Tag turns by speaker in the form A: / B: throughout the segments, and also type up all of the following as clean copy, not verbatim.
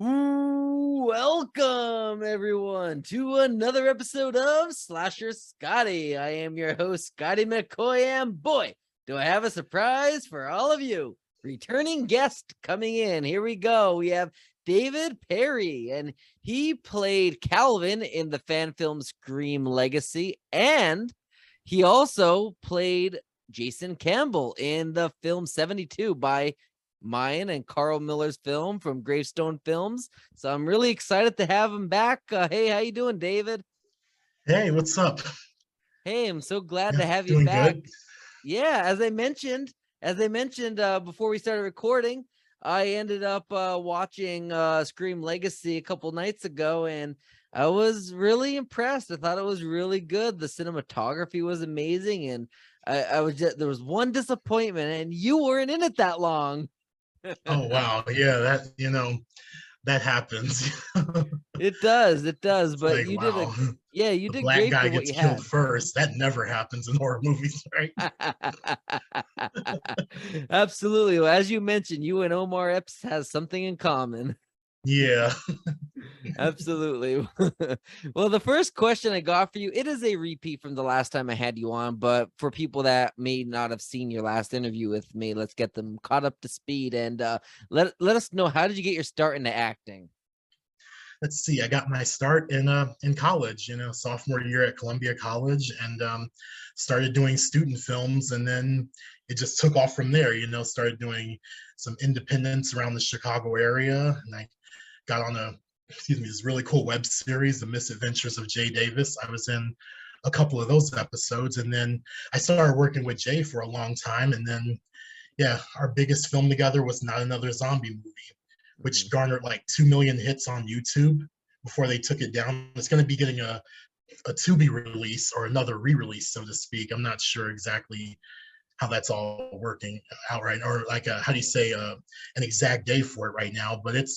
A: Ooh, welcome everyone to another episode of Slasher Scotty. I am your host, Scotty McCoy, and boy, do I have a surprise for all of you. Returning guest coming in. Here we go. We have David Perry, and he played Calvin in the fan film Scream Legacy, and he also played Jason Campbell in the film 72 by mine and Carl Miller's film from Gravestone Films. So I'm really excited to have him back. Hey, how you doing, David?
B: Hey, what's up?
A: Hey, I'm so glad
B: Yeah,
A: to have you
B: doing
A: back.
B: good.
A: Yeah, as I mentioned before we started recording, I ended up watching Scream Legacy a couple nights ago, and I was really impressed. I thought it was really good. The cinematography was amazing, and I was just there was one disappointment, and you weren't in it that long.
B: Oh wow, yeah, that happens.
A: It does,
B: It's
A: but
B: like
A: you did
B: wow,
A: yeah, you
B: the
A: did
B: black
A: great
B: guy
A: for what
B: gets
A: you
B: killed
A: had.
B: first. That never happens in horror movies, right?
A: Absolutely. Well, as you mentioned, you and Omar Epps has something in common.
B: Yeah.
A: Absolutely. Well, the first question I got for you, it is a repeat from the last time I had you on, but for people that may not have seen your last interview with me, let's get them caught up to speed and let us know, how did you get your start into acting?
B: Let's see. I got my start in college, sophomore year at Columbia College, and started doing student films, and then it just took off from there. Started doing some independents around the Chicago area, and I got on this really cool web series, The Misadventures of Jay Davis. I was in a couple of those episodes, and then I started working with Jay for a long time, and then yeah, our biggest film together was Not Another Zombie Movie, which
A: Mhm.
B: garnered like 2 million hits on YouTube before they took it down. It's going to be getting a to be release or another re-release, so to speak. I'm not sure exactly how that's all working out right, or like how do you say an exact day for it right now, but it's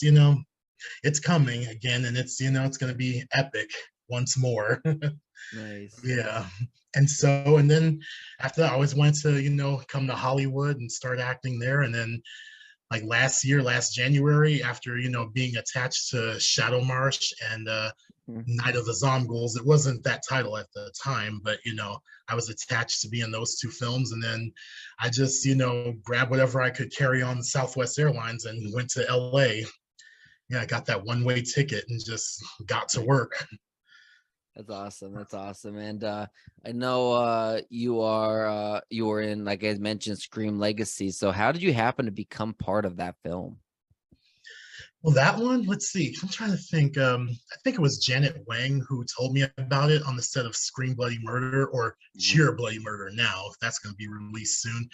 B: coming again, and it's going to be epic once more.
A: Nice.
B: Yeah. And then after that, I always wanted to come to Hollywood and start acting there. And then like last January, after being attached to Shadow Marsh and
A: Mhm.
B: Night of the Zomgols, it wasn't that title at the time, but I was attached to be in those two films. And then I just grabbed whatever I could carry on Southwest Airlines and went to LA. Yeah, I got that one-way ticket and just got to work.
A: That's awesome. That's awesome. And I know you were in, like I mentioned, Scream Legacy. So how did you happen to become part of that film?
B: Well, that one, let's see. I'm trying to think. I think it was Janet Wang who told me about it on the set of Scream Bloody Murder or
A: Mhm.
B: Cheer Bloody Murder now, if that's going to be released soon.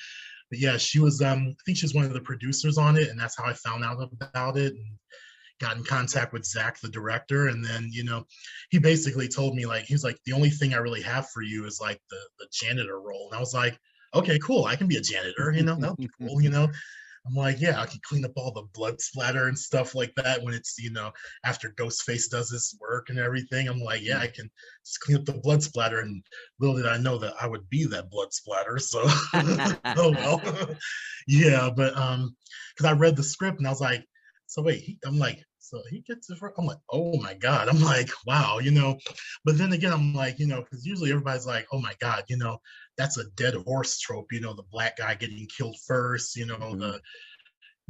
B: But yeah, she was, I think she was one of the producers on it, and that's how I found out about it and got in contact with Zach, the director. And then, he basically told me, like, he was like, the only thing I really have for you is like the janitor role. And I was like, okay, cool. I can be a janitor, that'll be cool. I'm like, yeah, I can clean up all the blood splatter and stuff like that when it's, after Ghostface does his work and everything. I'm like, yeah, I can just clean up the blood splatter. And little did I know that I would be that blood splatter. So, oh well. Yeah, but because I read the script and I was like, so wait, I'm like, so he gets it. I'm like, oh my god. I'm like, wow. But then again, I'm like, because usually everybody's like, oh my god, that's a dead horse trope. The black guy getting killed first.
A: Mhm.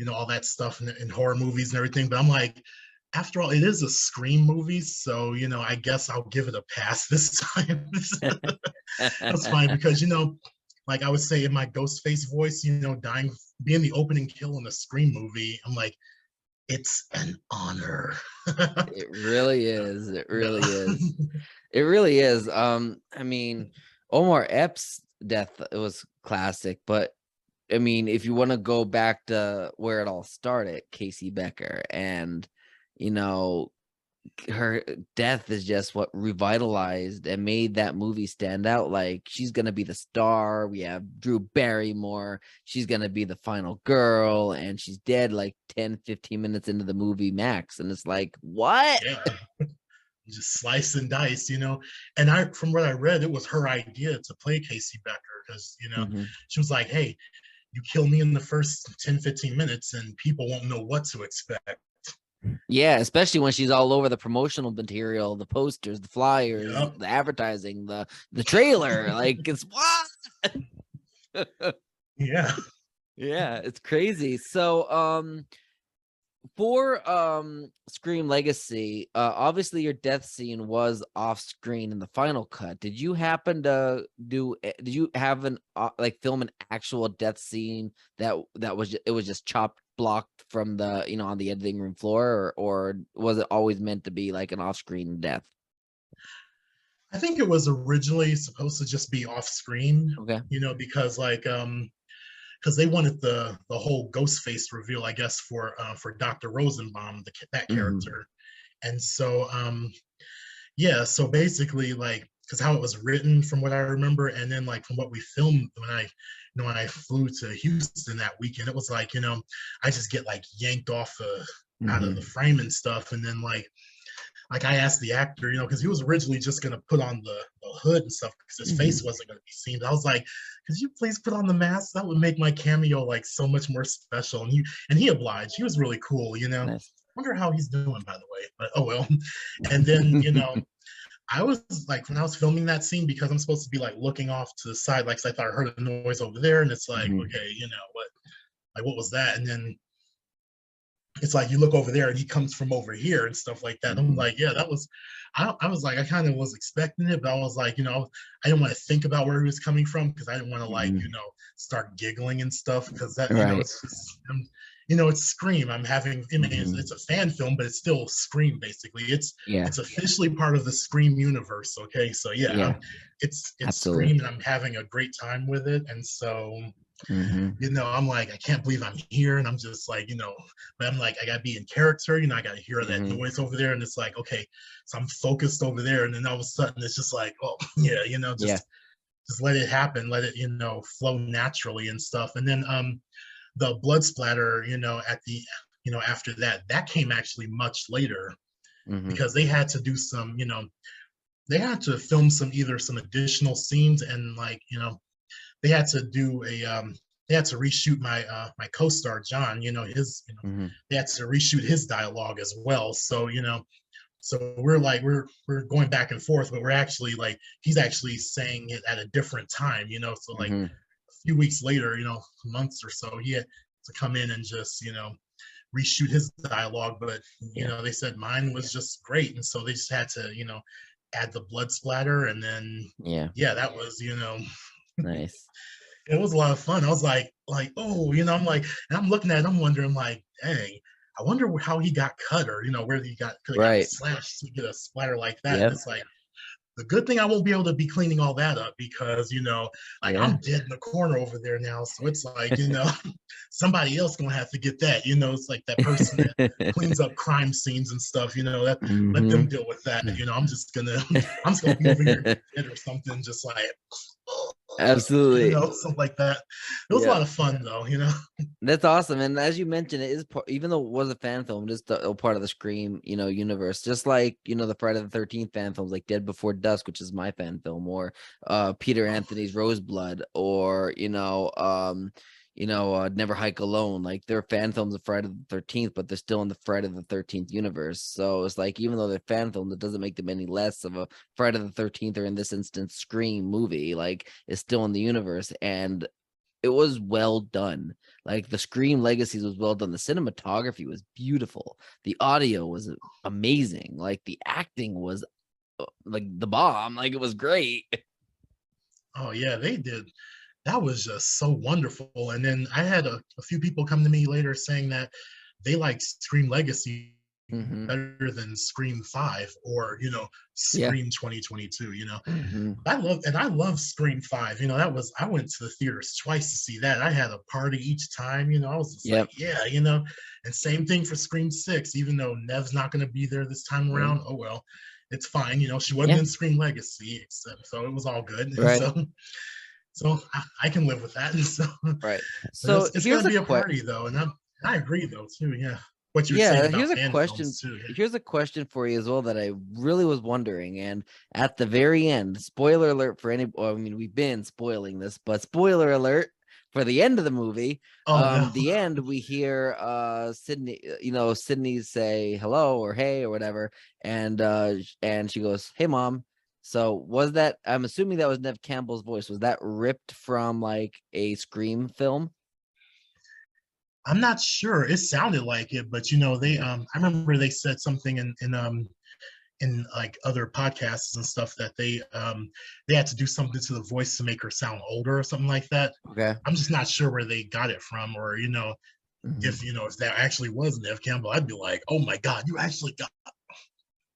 B: All that stuff in horror movies and everything. But I'm like, after all, it is a Scream movie, so I guess I'll give it a pass this time. That's fine because like I would say in my Ghostface voice, dying, being the opening kill in a Scream movie, I'm like, it's an honor.
A: It really is. It
B: Yeah.
A: really is. It really is. I mean, Omar Epps' death, it was classic, but I mean, if you want to go back to where it all started, Casey Becker, and you know, her death is just what revitalized and made that movie stand out. Like, she's gonna be the star. We have Drew Barrymore. She's gonna be the final girl, and she's dead like 10-15 minutes into the movie max. And it's like, what?
B: Yeah, just slice and dice. And from what I read, it was her idea to play Casey Becker because
A: Mhm.
B: she was like, hey, you kill me in the first 10, 15 minutes and people won't know what to expect.
A: Yeah, especially when she's all over the promotional material, the posters, the flyers,
B: Yep.
A: the advertising, the trailer. Like it's what?
B: Yeah.
A: Yeah, it's crazy. So for Scream Legacy, obviously your death scene was off screen in the final cut. Did you happen to did you have an like film an actual death scene that was it was just chopped blocked from the on the editing room floor, or was it always meant to be like an off screen death?
B: I think it was originally supposed to just be off screen,
A: Okay.
B: because because they wanted the whole ghost face reveal, I guess, for Dr. Rosenbaum, that
A: Mm-hmm.
B: character. And so yeah, so basically, like, because how it was written from what I remember, and then like from what we filmed when I flew to Houston that weekend, it was like, I just get like yanked off out of the
A: Mm-hmm.
B: frame and stuff, and then like I asked the actor, because he was originally just gonna put on the hood and stuff because his face
A: Mm-hmm.
B: wasn't gonna be seen. But I was like, could you please put on the mask? That would make my cameo like so much more special. And he obliged. He was really cool.
A: Nice.
B: Wonder how he's doing, by the way. But oh well. And then I was like, when I was filming that scene, because I'm supposed to be like looking off to the side, like, 'cause I thought I heard a noise over there, and it's like,
A: Mm-hmm.
B: okay, what was that? And then it's like you look over there and he comes from over here and stuff like that. I'm
A: Mm-hmm.
B: like, yeah, that was, I was like, I kind of was expecting it, but I was like, I didn't want to think about where he was coming from because I didn't want to like,
A: Mm-hmm.
B: start giggling and stuff because that,
A: Right.
B: it's just, it's Scream. I'm having, I mean,
A: Mm-hmm.
B: it's a fan film, but it's still Scream basically.
A: Yeah.
B: It's officially part of the Scream universe. Okay, so yeah,
A: Yeah.
B: it's
A: Absolutely.
B: Scream, and I'm having a great time with it, and so
A: Mm-hmm.
B: I'm like, I can't believe I'm here. And I'm just like, but I'm like, I gotta be in character, I gotta hear that
A: Mm-hmm.
B: noise over there. And it's like, okay, so I'm focused over there. And then all of a sudden it's just like, oh yeah,
A: Yeah.
B: just let it happen, let it, flow naturally and stuff. And then the blood splatter, at the after that came actually much later
A: Mm-hmm.
B: because they had to do some, they had to film some additional scenes and like, they had to do they had to reshoot my co-star John, his
A: Mm-hmm.
B: they had to reshoot his dialogue as well. So, so we're like we're going back and forth, but we're actually like he's actually saying it at a different time, so like
A: Mm-hmm.
B: a few weeks later, months or so, he had to come in and just, reshoot his dialogue. But
A: Yeah.
B: they said mine was just great, and so they just had to, add the blood splatter, and then
A: Yeah.
B: yeah, that was,
A: Nice.
B: it was a lot of fun. I was like, oh, I'm like, and I'm looking at it, I'm wondering, like, dang, I wonder how he got cut, or where he could have gotten
A: Right.
B: slashed to get a splatter like that. And
A: Yep.
B: it's like the good thing I won't be able to be cleaning all that up because like
A: Yeah.
B: I'm dead in the corner over there now. So it's like, somebody else gonna have to get that. It's like that person that cleans up crime scenes and stuff, that let them
A: Mm-hmm.
B: deal with that. I'm just gonna be over here dead or something, just like
A: Absolutely.
B: something like that. It was a
A: Yeah.
B: lot of fun though.
A: That's awesome. And as you mentioned, it is even though it was a fan film, it is a part of the Scream, universe. Just like, the Friday the 13th fan films, like Dead Before Dusk, which is my fan film, or Peter Anthony's Roseblood, or Never Hike Alone. Like they're fan films of Friday the 13th, but they're still in the Friday the 13th universe. So it's like even though they're fan films, it doesn't make them any less of a Friday the 13th, or in this instance, Scream movie. Like it's still in the universe, and it was well done. Like the Scream Legacies was well done. The cinematography was beautiful. The audio was amazing. Like the acting was like the bomb. Like it was great.
B: Oh yeah, they did. That was just so wonderful. And then I had a few people come to me later saying that they like Scream Legacy
A: Mm-hmm.
B: better than Scream 5 or,
A: Yeah.
B: Scream 2022.
A: Mm-hmm.
B: I love Scream 5. I went to the theaters twice to see that. I had a party each time, I was just like,
A: Yep.
B: yeah, and same thing for Scream 6, even though Nev's not going to be there this time
A: Yeah.
B: around. Oh well, it's fine. She wasn't
A: Yeah.
B: in Scream Legacy, except so it was all good. And
A: Right.
B: so I can live with that. And so,
A: Right.
B: but
A: So
B: it's going
A: here's
B: to
A: a
B: be a
A: question.
B: party though, and I agree though too. Yeah, what you were saying
A: Yeah,
B: about fan films too. Yeah.
A: here's a question for you as well that I really was wondering. And at the very end, spoiler alert for any, I mean, we've been spoiling this, but spoiler alert for the end of the movie,
B: Oh no.
A: the end, we hear Sydney, Sydney say hello or hey or whatever, and she goes, "Hey, Mom." So was that? I'm assuming that was Nev Campbell's voice. Was that ripped from like a Scream film?
B: I'm not sure. It sounded like it, but they I remember they said something in like other podcasts and stuff that they had to do something to the voice to make her sound older or something like that.
A: Okay.
B: I'm just not sure where they got it from, or if that actually was Nev Campbell, I'd be like, oh my god, you actually got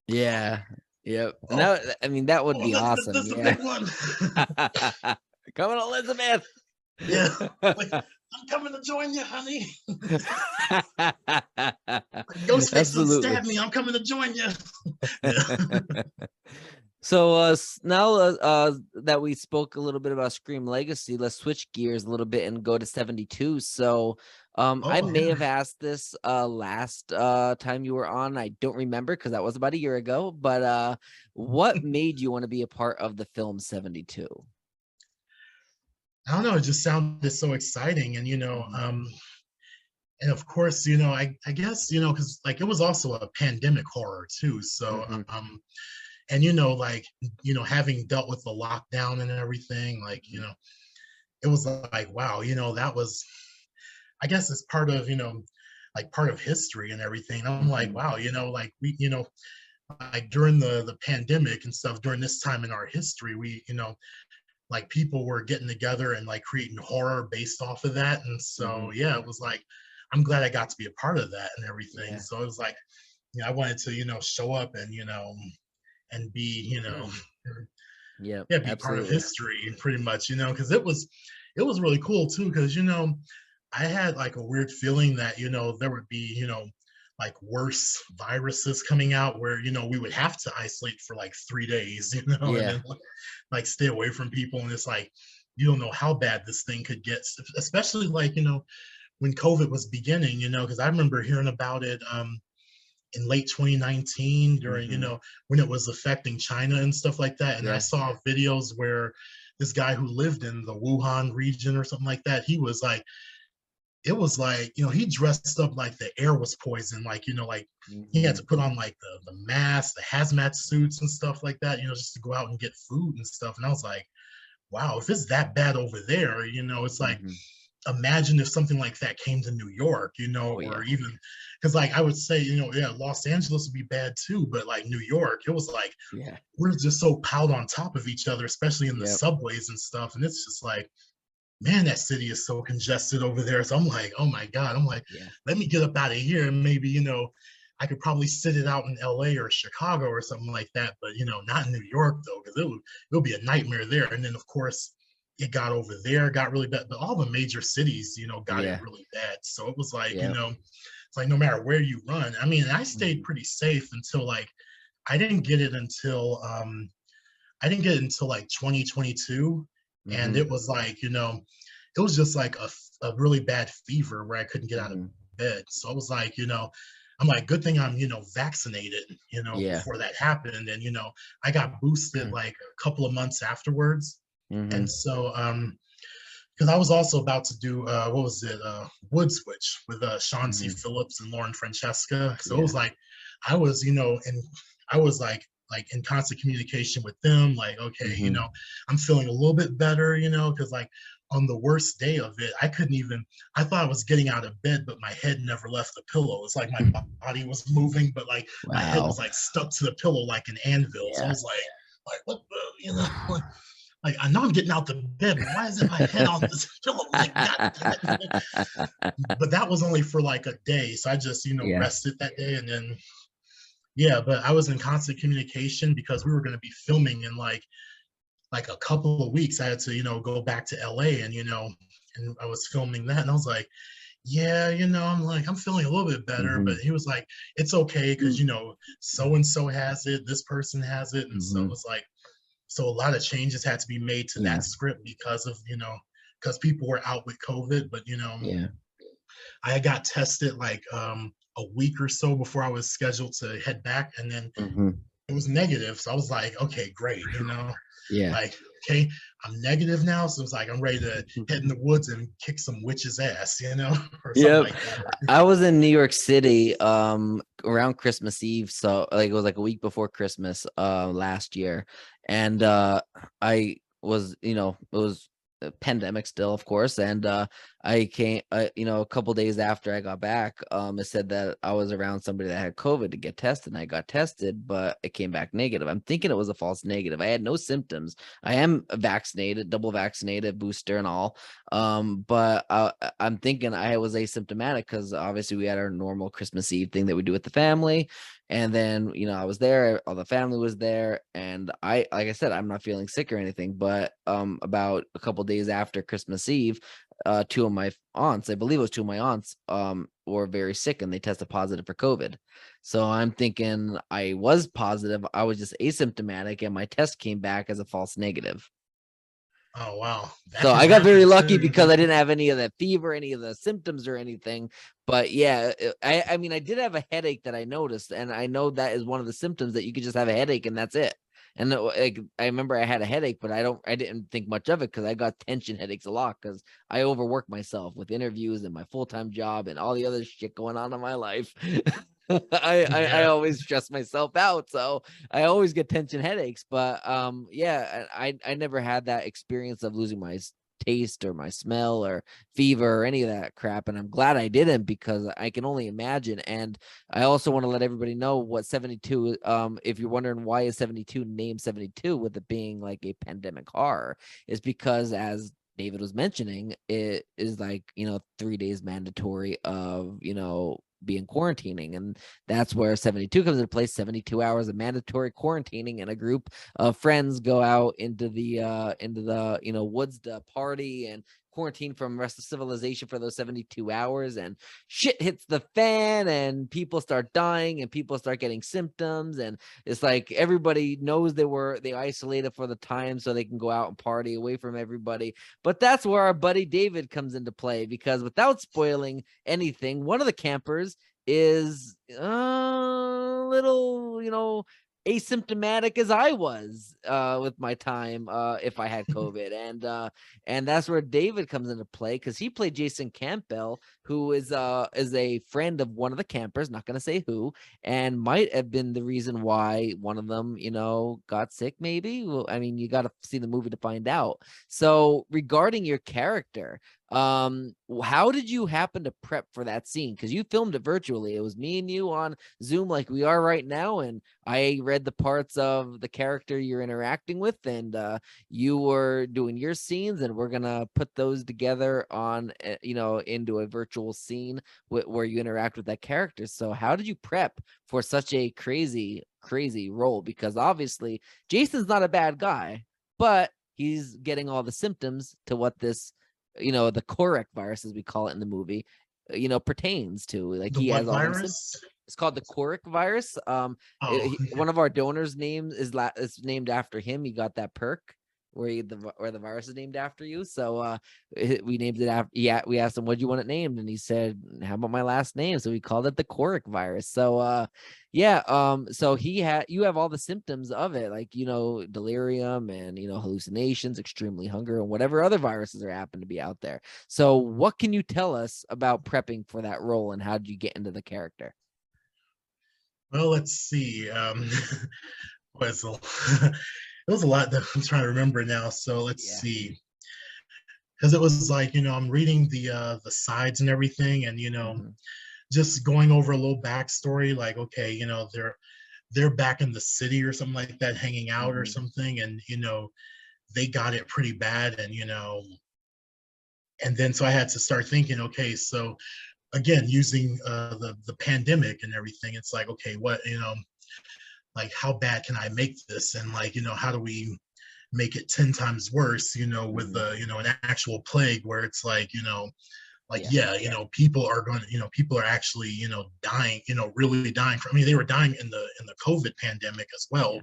A: Yeah. Yep. And
B: oh,
A: that would be
B: this
A: awesome.
B: is a
A: Yeah.
B: big one.
A: Coming, Elizabeth.
B: Yeah, like I'm coming to join you, honey. Ghostface don't
A: Absolutely.
B: stab me. I'm coming to join you. Yeah.
A: So now that we spoke a little bit about Scream Legacy, let's switch gears a little bit and go to 72. So I
B: Oh
A: may
B: yeah.
A: have asked this last time you were on. I don't remember because that was about a year ago. But what made you want to be a part of the film 72?
B: I don't know. It just sounded so exciting, and of course, I guess because like it was also a pandemic horror too. So
A: Mm-hmm.
B: and like having dealt with the lockdown and everything, like it was like wow, that was I guess it's part of like part of history and everything. I'm like wow, like we like during the pandemic and stuff during this time in our history, we like people were getting together and like creating horror based off of that. And so, yeah, it was like, I'm glad I got to be a part of that and everything.
A: Yeah.
B: So it was like, I wanted to, show up and, and be,
A: Yeah,
B: yeah, be part of
A: absolutely.
B: history pretty much, because it was really cool too. Cause, I had like a weird feeling that, there would be, like worse viruses coming out where, we would have to isolate for like 3 days, and
A: Yeah.
B: then like stay away from people. And it's like you don't know how bad this thing could get, especially like when COVID was beginning, because I remember hearing about it in late 2019 during
A: Mm-hmm.
B: when it was affecting China and stuff like that. And I
A: Yeah.
B: saw videos where this guy who lived in the Wuhan region or something like that, he was like it was like he dressed up like the air was poison, like like he had
A: Mm-hmm.
B: to put on like the mask, the hazmat suits and stuff like that, just to go out and get food and stuff. And I was like, wow, if it's that bad over there, it's like
A: Mm-hmm.
B: imagine if something like that came to New York,
A: Oh yeah.
B: or even because like I would say, yeah, Los Angeles would be bad too, but like New York, it was like
A: Yeah.
B: we're just so piled on top of each other, especially in the
A: Yep.
B: subways and stuff. And it's just like, man, that city is so congested over there. So I'm like, oh my God, I'm like,
A: Yeah.
B: let me get up out of here and maybe, I could probably sit it out in LA or Chicago or something like that, but not in New York though, because it'll be a nightmare there. And then of course it got over there, got really bad, but all the major cities, got it
A: Yeah.
B: really bad. So it was like,
A: Yeah.
B: it's like no matter where you run. I mean, I stayed
A: Mm-hmm.
B: pretty safe until like I didn't get it until like 2022. And
A: Mm-hmm.
B: it was like, it was just like a really bad fever where I couldn't get out of
A: Mm-hmm.
B: bed. So I was like, I'm like, good thing I'm, vaccinated,
A: Yeah.
B: before that happened. And, I got boosted like a couple of months afterwards.
A: Mm-hmm.
B: And so, because I was also about to do, what was it, Wood Switch with Sean C.
A: Mm-hmm.
B: Phillips and Lauren Francesca. So it
A: Yeah.
B: was like, I was, and I was like in constant communication with them, like, okay,
A: Mm-hmm.
B: I'm feeling a little bit better, because like on the worst day of it, I couldn't even, I thought I was getting out of bed, but my head never left the pillow. It's like my body was moving, but like my head was
A: Wow.
B: like stuck to the pillow like an anvil. So I
A: Yeah.
B: was like what the, like I know I'm getting out the bed, but why isn't my head on this pillow? Like, God damn it. But that was only for like a day. So I just,
A: Yeah.
B: rested that day. And then, yeah, but I was in constant communication because we were going to be filming in like a couple of weeks. I had to, go back to LA and, and I was filming that. And I was like, yeah, I'm like, I'm feeling a little bit better.
A: Mm-hmm.
B: But he was like, it's okay because, so and so has it, this person has it. And so it
A: Mm-hmm.
B: was like, so a lot of changes had to be made to
A: Yeah.
B: that script because of, because people were out with COVID. But,
A: Yeah.
B: I got tested like a week or so before I was scheduled to head back. And then
A: Mm-hmm.
B: it was negative. So I was like, okay, great,
A: Yeah.
B: like okay, I'm negative now, so it's like I'm ready to head in the woods and kick some witch's ass, or something
A: Yep.
B: like that.
A: I was in New York City around Christmas Eve, so like it was like a week before Christmas last year. And I was, it was a pandemic still, of course, and I came a couple days after I got back, it said that I was around somebody that had COVID to get tested, and I got tested, but it came back negative. I'm thinking it was a false negative. I had no symptoms. I am vaccinated, double vaccinated, booster and all. But I'm thinking I was asymptomatic because obviously we had our normal Christmas Eve thing that we do with the family. And then, I was there, all the family was there, and like I said, I'm not feeling sick or anything, but about a couple days after Christmas Eve, two of my aunts, I believe it was two of my aunts, were very sick and they tested positive for COVID. So I'm thinking I was positive, I was just asymptomatic, and my test came back as a false negative.
B: Oh wow, that
A: So
B: can
A: I got very
B: happen
A: lucky
B: too.
A: because I didn't have any of that fever, any of the symptoms or anything. But yeah, I mean, I did have a headache that I noticed, and I know that is one of the symptoms, that you could just have a headache and that's it. And like, I remember I had a headache, but I didn't think much of it because I got tension headaches a lot because I overwork myself with interviews and my full-time job and all the other shit going on in my life. I
B: Yeah.
A: always stress myself out, so I always get tension headaches. But yeah, I never had that experience of losing my taste or my smell or fever or any of that crap, and I'm glad I didn't, because I can only imagine. And I also want to let everybody know what 72, if you're wondering why is 72 named 72, with it being like a pandemic horror, is because, as David was mentioning, it is like 3 days mandatory of being quarantining, and that's where 72 comes into place. 72 hours of mandatory quarantining, and a group of friends go out into the woods to party and quarantine from the rest of civilization for those 72 hours, and shit hits the fan, and people start dying, and people start getting symptoms, and it's like everybody knows they isolated for the time so they can go out and party away from everybody. But that's where our buddy David comes into play, because without spoiling anything, one of the campers is a little, asymptomatic as I was with my time, if I had COVID. And that's where David comes into play, because he played Jason Campbell, who is a friend of one of the campers, not gonna say who, and might have been the reason why one of them, got sick, maybe. Well, I mean, you gotta see the movie to find out. So regarding your character, how did you happen to prep for that scene? Because you filmed it virtually. It was me and you on Zoom like we are right now, and I read the parts of the character you're interacting with, and you were doing your scenes, and we're gonna put those together on into a virtual scene where you interact with that character. So how did you prep for such a crazy role? Because obviously Jason's not a bad guy, but he's getting all the symptoms to what this the Coric virus, as we call it in the movie, pertains to. Like,
B: The
A: he
B: what
A: has all them symptoms.
B: virus?
A: It's called the Coric virus.
B: Oh,
A: One of our donors' name is named after him. He got that perk where the virus is named after you. So we named it after. Yeah, we asked him, "What do you want it named?" And he said, "How about my last name?" So we called it the Coric virus. So yeah, so you have all the symptoms of it, like delirium and hallucinations, extremely hunger, and whatever other viruses are happen to be out there. So what can you tell us about prepping for that role, and how did you get into the character?
B: well, let's see. Was a, it was a lot that I'm trying to remember now. So let's
A: Yeah.
B: see. Because it was like, I'm reading the sides and everything, and
A: Mhm.
B: just going over a little backstory, like, okay, they're back in the city or something like that, hanging out or
A: Mhm.
B: something, and they got it pretty bad, and then so I had to start thinking, okay, so again, using the pandemic and everything, it's like, okay, what, like, how bad can I make this, and like, how do we make it 10 times worse, with
A: Mhm.
B: an actual plague where it's like, like,
A: Yeah.
B: yeah, people are going to, people are actually, dying, really dying from, I mean, they were dying in the COVID pandemic as
A: Yeah.
B: well,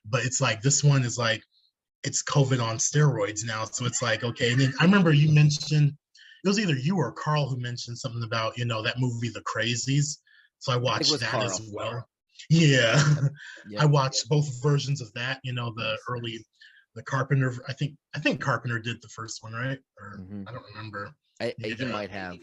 B: but it's like, this one is like, it's COVID on steroids now. So it's like, okay. And then I remember you mentioned, it was either you or Carl who mentioned something about, that movie, The Crazies. So I
A: I think it
B: watched
A: was
B: that as
A: Carl.
B: well. Yeah.
A: Yep.
B: I
A: Yep.
B: watched both versions of that, the
A: Nice.
B: early
A: Nice.
B: the Carpenter. I think Carpenter did the first one, right? Or
A: Mhm.
B: I don't remember.
A: He
B: Yeah,
A: might have.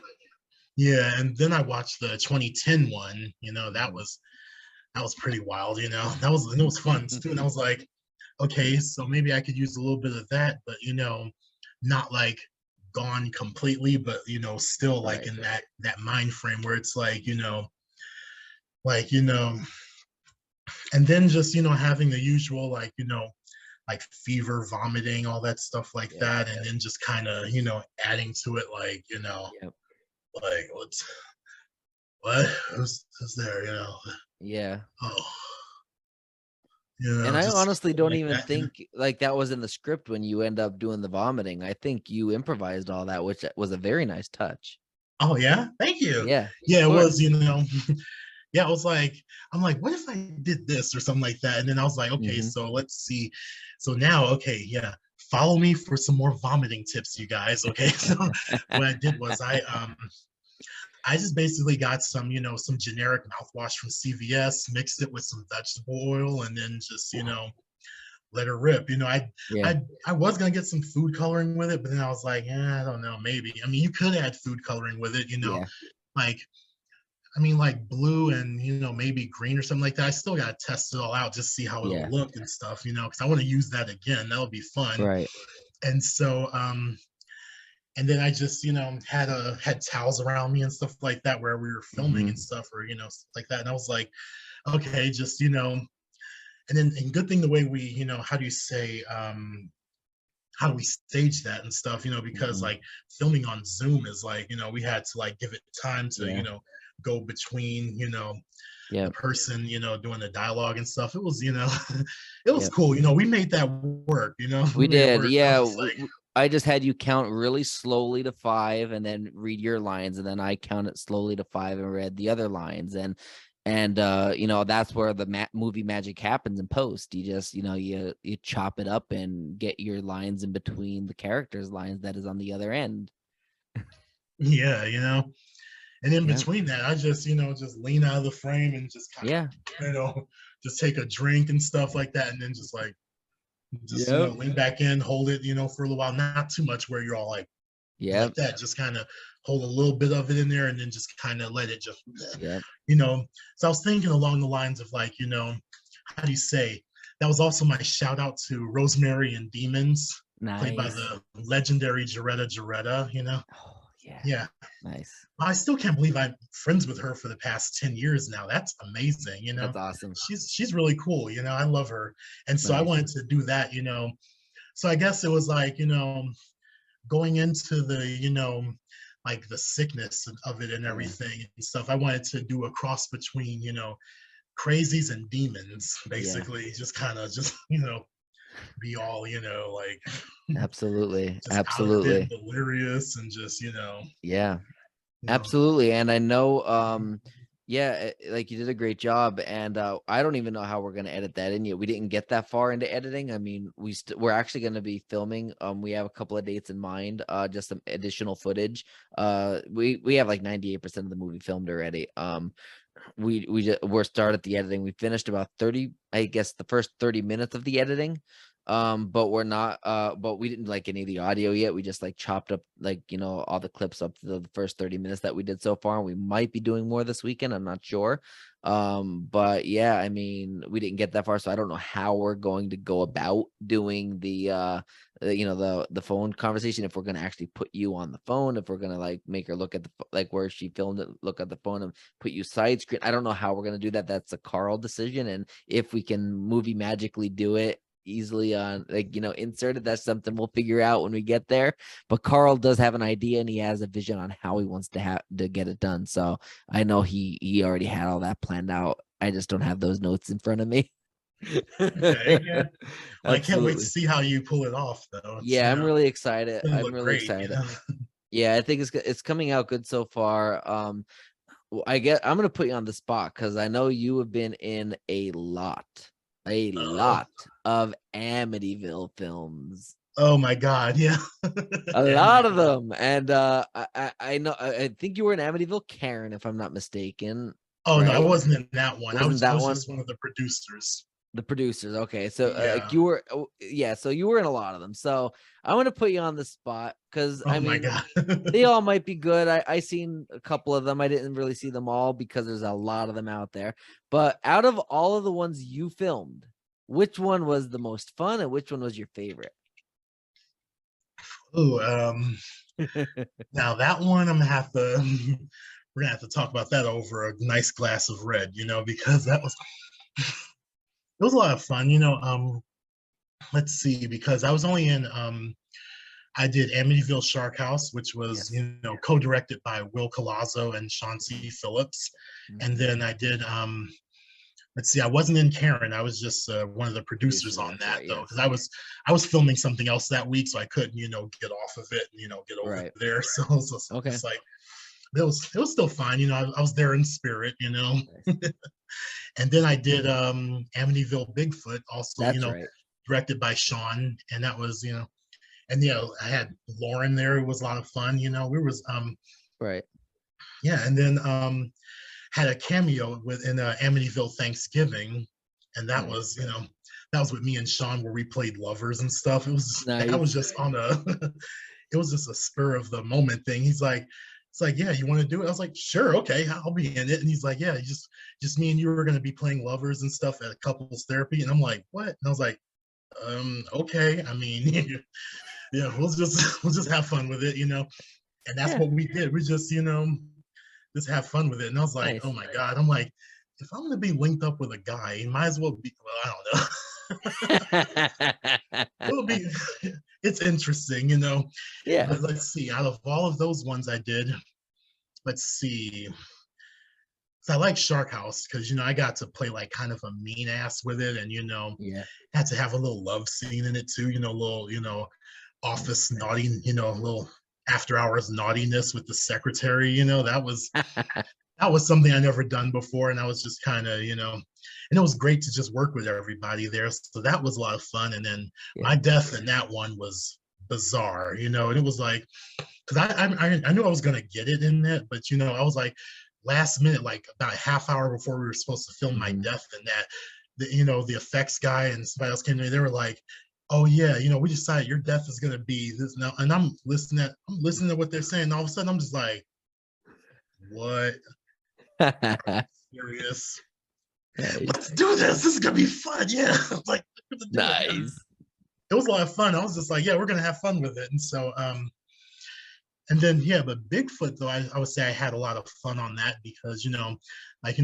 B: yeah. And then I watched the 2010 one. That
A: Mhm.
B: was pretty wild. It was fun too. And I was like, okay, so maybe I could use a little bit of that, but not like gone completely, but still like
A: Right.
B: in that mind frame where it's like and then just having the usual like fever, vomiting, all that stuff like
A: Yep.
B: that, and then just kind of adding to it like
A: Yep.
B: like what who's there
A: Yeah.
B: oh
A: And I
B: just
A: honestly don't
B: like
A: even
B: that.
A: think like that was in the script when you end up doing the vomiting. I think you improvised all that, which was a very nice touch.
B: Oh yeah, thank you.
A: Yeah,
B: Yeah,
A: of
B: it was
A: course.
B: yeah, I was like, I'm like, what if I did this or something like that? And then I was like, okay,
A: Hmm.
B: so let's see. So now, okay, yeah, follow me for some more vomiting tips, you guys. Okay. So what I did was I just basically got some generic mouthwash from CVS, mixed it with some vegetable oil, and then just let her rip.
A: Yeah,
B: I was gonna get some food coloring with it, but then I was like, I don't know, maybe. I mean, you could add food coloring with it,
A: yeah,
B: like like blue and maybe green or something like that. I still gotta test it all out, just see how it'll
A: yeah.
B: look and stuff, because I want to use that again. That'll be fun.
A: Right.
B: And so and then I just had towels around me and stuff like that where we were filming and
A: Hmm.
B: stuff, or stuff like that. And I was like, okay, just and then and good thing the way we how do you say how do we stage that and stuff, because
A: Hmm.
B: like filming on Zoom is like, we had to like give it time to,
A: Yeah.
B: go between, the
A: Yep.
B: person, doing the dialogue and stuff. It was, it was
A: Yep.
B: cool. We made that work, we
A: We
B: made it
A: did.
B: work. I
A: Yeah.
B: was just like,
A: I just had you count really slowly to 5 and then read your lines, and then I counted slowly to 5 and read the other lines. And that's where the movie magic happens in post. You just you chop it up and get your lines in between the characters' lines that is on the other end.
B: yeah, and in
A: Yeah.
B: between that, I just, just lean out of the frame and just kind
A: Yeah.
B: of, just take a drink and stuff like that. And then just like, just,
A: Yep.
B: lean back in, hold it, for a little while, not too much where you're all like
A: Yep.
B: that, just kind of hold a little bit of it in there and then just kind of let it just,
A: Yep.
B: you know. So I was thinking along the lines of like, how do you say? That was also my shout out to Rosemary and Demons, played by
A: Nice.
B: the legendary Jaretta.
A: Oh, yeah.
B: Yeah.
A: Nice.
B: I still can't believe I'm friends with her for the past 10 years now. That's amazing,
A: That's awesome.
B: She's really cool, I love her. And so I
A: Nice.
B: wanted to do that, So I guess it was like, going into the, like the sickness of it and
A: Yeah.
B: everything and stuff. I wanted to do a cross between, crazies and demons,
A: Yeah.
B: basically. Just kind of just, be all, like
A: Absolutely.
B: just out of it,
A: Absolutely.
B: delirious and just,
A: Yeah.
B: you know,
A: Absolutely. And I know yeah, like you did a great job, and I don't even know how we're going to edit that in yet. We didn't get that far into editing. I mean, we're actually going to be filming. We have a couple of dates in mind, just some additional footage. We have like 98% of the movie filmed already. We're started the editing. We finished about 30, I guess, the first 30 minutes of the editing. But we're not but we didn't like any of the audio yet. We just like chopped up like all the clips up to the first 30 minutes that we did so far. We might be doing more this weekend, I'm not sure. But yeah, I mean, we didn't get that far, so I don't know how we're going to go about doing the phone conversation, if we're going to actually put you on the phone, if we're going to like make her look at the like where she filmed it, look at the phone and put you side screen. I don't know how we're going to do that. That's a Carl decision, and if we can movie magically do it easily on like insert it, that's something we'll figure out when we get there. But Carl does have an idea, and he has a vision on how he wants to have to get it done. So I know he already had all that planned out. I just don't have those notes in front of me.
B: okay, yeah. Well, I can't wait to
A: Absolutely.
B: see how you pull it off, though. It's,
A: Yeah, I'm really excited.
B: gonna
A: I'm
B: look
A: really
B: great.
A: excited. Yeah, I think it's coming out good so far. I get I'm gonna put you on the spot because I know you have been in a
B: Oh,
A: lot of Amityville films.
B: oh my God, yeah.
A: A lot of
B: Amityville.
A: them. And I know I think you were in Amityville Karen, if I'm not mistaken,
B: Oh no, I
A: right?
B: wasn't in that one. I
A: Wasn't
B: was I
A: that
B: was
A: one?
B: just one of the producers.
A: The producers. Okay. So
B: Yeah.
A: you were, so you were in a lot of them. So I want to put you on the spot because I
B: Oh my
A: mean,
B: God.
A: they all might be good. I seen a couple of them. I didn't really see them all because there's a lot of them out there. But out of all of the ones you filmed, which one was the most fun and which one was your favorite?
B: Oh, now that one I'm gonna have to we're gonna have to talk about that over a nice glass of red, because that was it was a lot of fun, let's see, because I was only in I did Amityville Shark House, which was,
A: Yes.
B: co-directed by Will Colazzo and Sean C. Phillips. And
A: Mhm.
B: then I did let's see, I wasn't in Karen. I was just one of the producers
A: Producers.
B: on
A: That's
B: that
A: right.
B: though,
A: Yes.
B: because I was filming something else that week, so I couldn't, get off of it, and, get over
A: Right.
B: there. So it was
A: Okay.
B: just like it was still fine, I was there in spirit.
A: Nice.
B: And then I did Amityville Bigfoot, also,
A: That's right.
B: directed by Sean, and that was, and I had Lauren there. It was a lot of fun. We was
A: Right.
B: yeah, and then had a cameo within Amityville Thanksgiving, and that
A: Nice.
B: was that was with me and Sean where we played lovers and stuff. That was
A: Nice.
B: just on a it was just a spur of the moment thing. He's like. It's like, yeah, you want to do it? I was like, sure, okay, I'll be in it. And he's like, yeah, just me and you are going to be playing lovers and stuff at couples therapy. And I'm like, what? And I was like, okay. I mean, yeah, we'll just have fun with it. And that's
A: Yeah.
B: what we did. We just have fun with it. And I was like, oh
A: Nice.
B: my God. I'm like, if I'm gonna be linked up with a guy, it might as well be, well, I don't know. It'll be it's interesting.
A: Yeah.
B: But let's see, out of all of those ones I did, let's see. So I like Shark House because I got to play like kind of a mean ass with it, and
A: Yeah.
B: had to have a little love scene in it too, a little, office naughty, a little after hours naughtiness with the secretary, that was something I never done before. And I was just kind of, and it was great to just work with everybody there. So that was a lot of fun. And then
A: Yeah.
B: my death in that one was bizarre, and it was like, because I knew I was gonna get it in that, but I was like last minute, like about a half hour before we were supposed to film my
A: Mhm.
B: death in that, the effects guy and somebody else came to me, they were like, oh yeah, we decided your death is gonna be this now. And I'm listening to what they're saying, and all of a sudden I'm just like, what? Serious?
A: Nice.
B: Let's do this. This is gonna be fun. Yeah. Like, let's do it. And
A: Nice.
B: it was a lot of fun. I was just like, yeah, we're gonna have fun with it. And so and then yeah, but Bigfoot though, I would say I had a lot of fun on that because like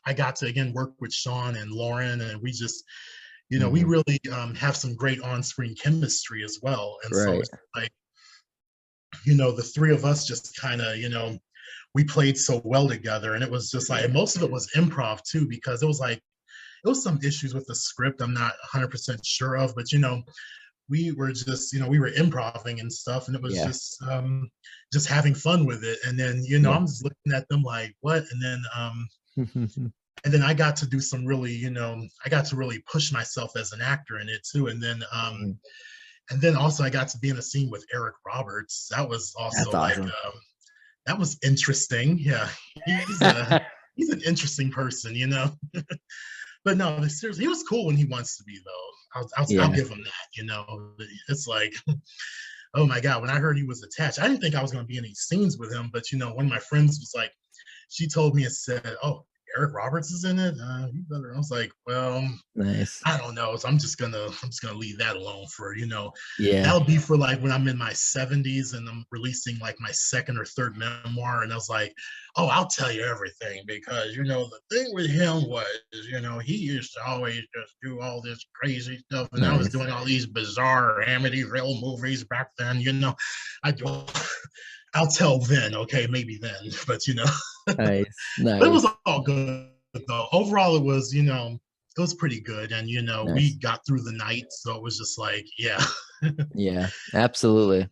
B: I got to again work with Sean and Lauren, and we just we
A: Mhm.
B: really have some great on-screen chemistry as well. And so
A: Right.
B: it's like the three of us just kind of we played so well together, and it was just like, and
A: Yeah.
B: most of it was improv too, because it was like it was some issues with the script I'm not 100% sure of, but we were just we were improvising and stuff, and it was
A: Yeah.
B: just having fun with it. And then
A: Yeah.
B: I'm just looking at them like, what? And then I got to do some really I got to really push myself as an actor in it too.
A: Mhm.
B: And then also I got to be in a scene with Eric Roberts. That was
A: That's
B: also like
A: awesome.
B: that was interesting. Yeah, he's a he's an interesting person. But no, seriously, he was cool when he wants to be though. I'll
A: Yeah.
B: give him that. It's like, oh my God, when I heard he was attached, I didn't think I was going to be in any scenes with him. But one of my friends was like, she told me and said, "Oh, Eric Roberts is in it." You better. I was like, well,
A: Nice.
B: I don't know. So I'm just gonna leave that alone for
A: Yeah.
B: that'll be for like when I'm in my 70s and I'm releasing like my second or third memoir. And I was like, oh, I'll tell you everything because the thing with him was he used to always just do all this crazy stuff, and I was
A: Nice.
B: doing all these bizarre Amityville movies back then. I do. I'll tell then, okay, maybe then, but
A: Nice.
B: but it was
A: Nice.
B: all good though. Overall, it was pretty good, and we
A: Nice.
B: got through the night, so it was just like, yeah,
A: Yeah. Absolutely.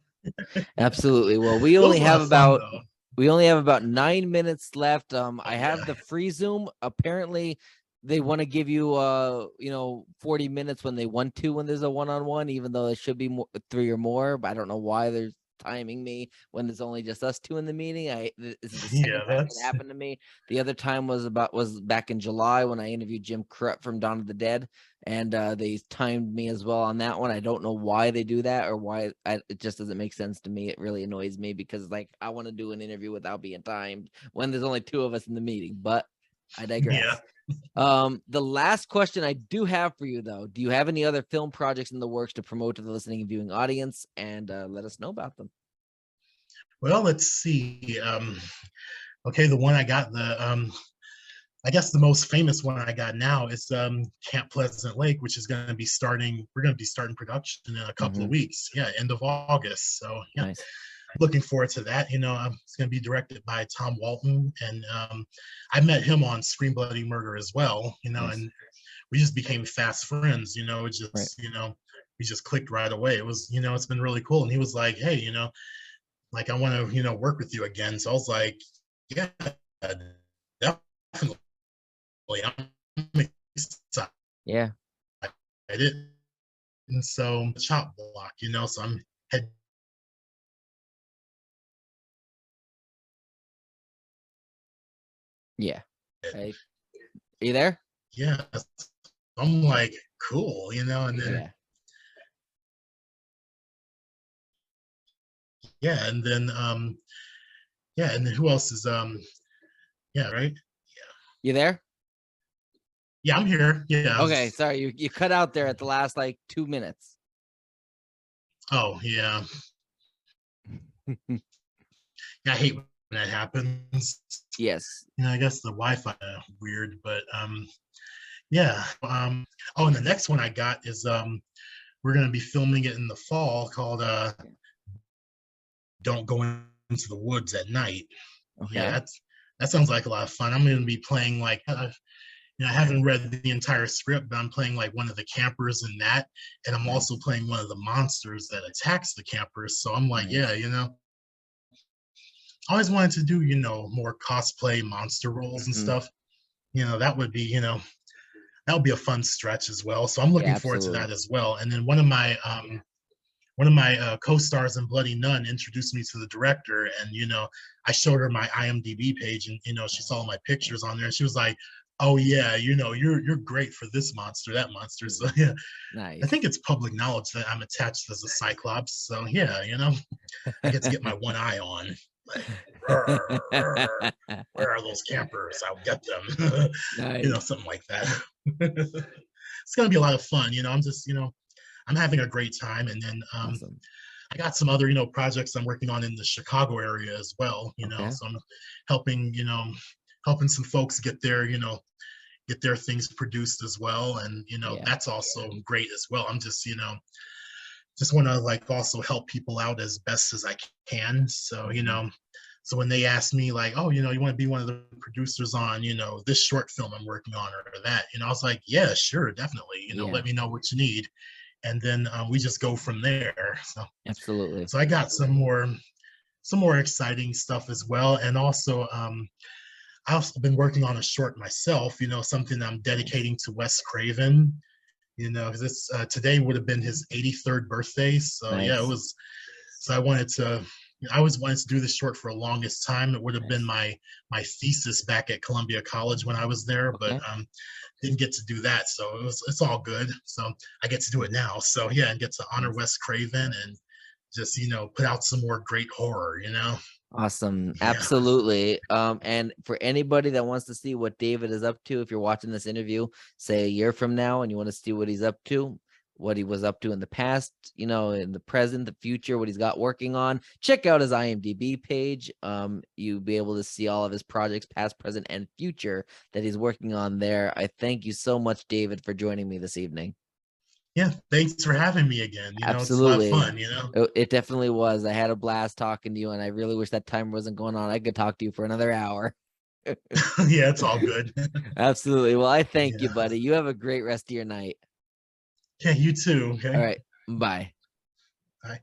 A: Absolutely. Well,
B: it was a lot of fun though.
A: we only have about 9 minutes left.
B: Oh
A: I have
B: yeah,
A: the free Zoom. Apparently, they want to give you 40 minutes when they want to when there's a one-on-one, even though it should be more, three or more. But I don't know why there's timing me when there's only just us two in the meeting. This is the
B: Yeah,
A: second time it happened to me. The other time was back in July when I interviewed Jim Krupp from Dawn of the Dead, and they timed me as well on that one. I don't know why they do that or why. It just doesn't make sense to me. It really annoys me because like I want to do an interview without being timed when there's only two of us in the meeting. But I digress.
B: Yeah.
A: The last question I do have for you, though, do you have any other film projects in the works to promote to the listening and viewing audience, and let us know about them?
B: Well, let's see. Okay, the one I got, I guess the most famous one I got now is Camp Pleasant Lake, which is going to be starting. We're going to be starting production in a couple of weeks. Yeah, end of August. So yeah,
A: Nice.
B: Looking forward to that. It's going to be directed by Tom Walton, and I met him on Scream Bloody Murder as well.
A: Nice.
B: And we just became fast friends.
A: Right.
B: We just clicked right away. It was, it's been really cool. And he was like, hey, like I want to, work with you again. So I was like, yeah, definitely. I'm excited.
A: Yeah.
B: And so chop block, so I'm head.
A: Yeah. Hey, are you there?
B: Yeah. I'm like, cool, and then and then and then who else is right?
A: You there?
B: Yeah, I'm here. Yeah.
A: Okay, sorry, you cut out there at the last like 2 minutes.
B: Oh yeah. Yeah, I hate when that happens.
A: Yes.
B: I guess the Wi-Fi weird, but yeah. Oh, and the next one I got is we're gonna be filming it in the fall called Don't Go Into the Woods at Night.
A: Okay.
B: Yeah, that sounds like a lot of fun. I'm gonna be playing like I haven't read the entire script, but I'm playing like one of the campers in that, and I'm also playing one of the monsters that attacks the campers. So I'm like, yeah, I always wanted to do, more cosplay monster roles and stuff. That would be, that would be a fun stretch as well. So I'm looking forward to that as well. And then one of my co-stars in Bloody Nun introduced me to the director, and I showed her my IMDb page, and she saw my pictures on there, and she was like, oh yeah, you're great for this monster, that monster. So yeah,
A: nice.
B: I think it's public knowledge that I'm attached as a Cyclops. So yeah, I get to get my one eye on. Like, where are those campers? I'll get them.
A: Nice.
B: Something like that. It's gonna be a lot of fun. I'm just, I'm having a great time. And then
A: Awesome.
B: I got some other, projects I'm working on in the Chicago area as well. So I'm helping, helping some folks get their things produced as well. And, that's also great as well. I'm just, just want to like also help people out as best as I can. So, so when they ask me like, oh, you want to be one of the producers on, this short film I'm working on or that, I was like, yeah, sure, definitely, let me know what you need. And then we just go from there. So
A: absolutely.
B: So I got some more exciting stuff as well. And also I also been working on a short myself, something I'm dedicating to Wes Craven, because this today would have been his 83rd birthday. So nice. Yeah, it was. So I always wanted to do this short for the longest time. It would have been my thesis back at Columbia College when I was there, but didn't get to do that. So it's all good. So I get to do it now. So yeah, and get to honor Wes Craven and just put out some more great horror.
A: Awesome. Yeah. Absolutely. And for anybody that wants to see what David is up to, if you're watching this interview, say a year from now, and you want to see what he's up to, what he was up to in the past, in the present, the future, what he's got working on, check out his IMDb page. You'll be able to see all of his projects, past, present, and future that he's working on there. I thank you so much, David, for joining me this evening.
B: Yeah, thanks for having me again.
A: Absolutely.
B: It's a lot of fun,
A: It definitely was. I had a blast talking to you, and I really wish that timer wasn't going on. I could talk to you for another hour.
B: Yeah, it's all good.
A: Absolutely. Well, I thank you, buddy. You have a great rest of your night.
B: Yeah, you too. Okay.
A: All right. Bye.
B: Bye.